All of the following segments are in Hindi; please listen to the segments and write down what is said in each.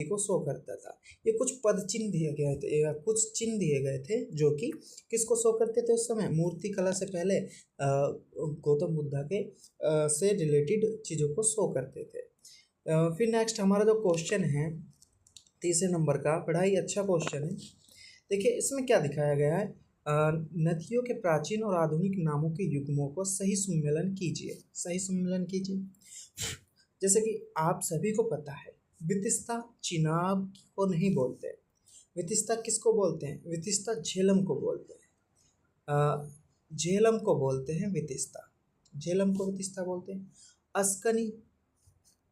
को शो करता था। ये कुछ पद चिन्ह दिए गए थे या कुछ चिन्ह दिए गए थे जो कि किसको शो करते थे उस समय, मूर्ति कला से पहले गौतम बुद्धा के से रिलेटेड चीज़ों को शो करते थे। फिर नेक्स्ट हमारा जो क्वेश्चन है 3 नंबर का, बड़ा ही अच्छा क्वेश्चन है। देखिए इसमें क्या दिखाया गया है, नदियों के प्राचीन और आधुनिक नामों के युग्मों को सही सम्मेलन कीजिए। सही सम्मेलन कीजिए। जैसे कि आप सभी को पता है, वितिस्ता चिनाब को नहीं बोलते। वितिस्ता किसको बोलते हैं? वितिस्ता झेलम को बोलते हैं। झेलम को बोलते हैं वितिस्ता। झेलम को वितिस्ता बोलते हैं। अस्कनी,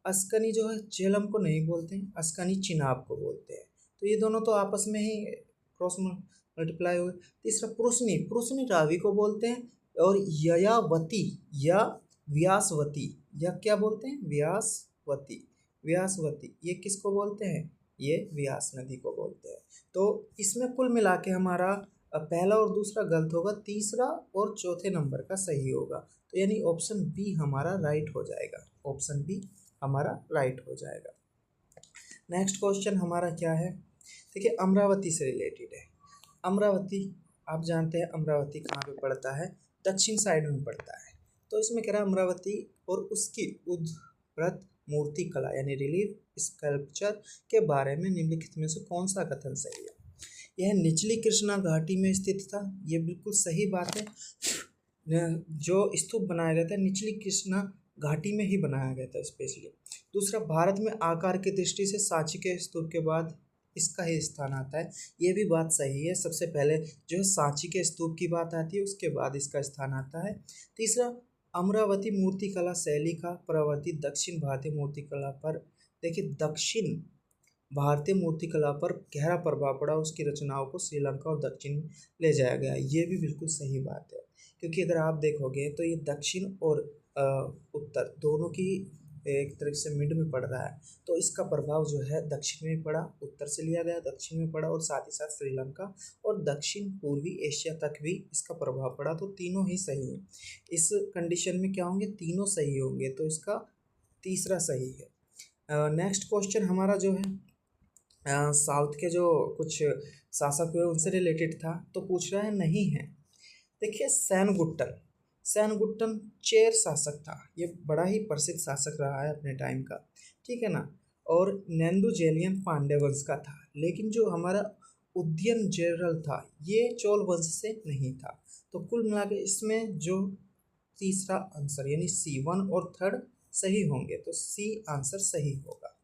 अस्कनी जो है झेलम को नहीं बोलते हैं, अस्कनी चिनाब को बोलते हैं। तो ये दोनों तो आपस में ही क्रॉस मल्टीप्लाई हुए। तीसरा पुरुषनी, पुरुषनी रावी को बोलते हैं। और ययावती या व्यासवती, या क्या बोलते हैं? व्यासवती। व्यासवती ये किसको बोलते हैं? ये व्यास नदी को बोलते हैं। तो इसमें कुल मिला के हमारा पहला और दूसरा गलत होगा, तीसरा और चौथे नंबर का सही होगा। तो यानी ऑप्शन बी हमारा राइट हो जाएगा। ऑप्शन बी हमारा राइट हो जाएगा। नेक्स्ट क्वेश्चन हमारा क्या है? देखिए अमरावती से रिलेटेड है। अमरावती आप जानते हैं अमरावती कहाँ पे पड़ता है? दक्षिण साइड में पड़ता है। तो इसमें कह रहा है अमरावती और उसकी उद्भृत मूर्ति कला यानी रिलीफ स्कल्पचर के बारे में निम्नलिखित में से कौन सा कथन सही है? यह निचली कृष्णा घाटी में स्थित था। ये बिल्कुल सही बात है। जो स्तूप बनाया गया था निचली कृष्णा घाटी में ही बनाया गया था स्पेशली। दूसरा, भारत में आकार की दृष्टि से सांची के स्तूप के बाद इसका ही स्थान आता है। ये भी बात सही है। सबसे पहले जो है सांची के स्तूप की बात आती है, उसके बाद इसका स्थान आता है। तीसरा, अमरावती मूर्तिकला शैली का प्रवर्ती दक्षिण भारतीय मूर्तिकला पर, देखिए दक्षिण भारतीय मूर्तिकला पर गहरा प्रभाव पड़ा। उसकी रचनाओं को श्रीलंका और दक्षिण ले जाया गया। ये भी बिल्कुल सही बात है, क्योंकि अगर आप देखोगे तो ये दक्षिण और उत्तर दोनों की एक तरह से मिड में पड़ रहा है। तो इसका प्रभाव जो है दक्षिण में पड़ा, उत्तर से लिया गया, दक्षिण में पड़ा, और साथ ही साथ श्रीलंका और दक्षिण पूर्वी एशिया तक भी इसका प्रभाव पड़ा। तो तीनों ही सही है। इस कंडीशन में क्या होंगे? तीनों सही होंगे। तो इसका तीसरा सही है। नेक्स्ट क्वेश्चन हमारा जो है साउथ के जो कुछ शासक हुए उनसे रिलेटेड था। तो पूछ रहा है नहीं है। देखिए सैनगुट्टन चेर शासक था। ये बड़ा ही प्रसिद्ध शासक रहा है अपने टाइम का, ठीक है ना। और नेंदुजेलियन पांड्य वंश का था। लेकिन जो हमारा उदयन जनरल था ये चोल वंश से नहीं था। तो कुल मिला के इसमें जो तीसरा आंसर यानी C1 और थर्ड सही होंगे। तो सी आंसर सही होगा।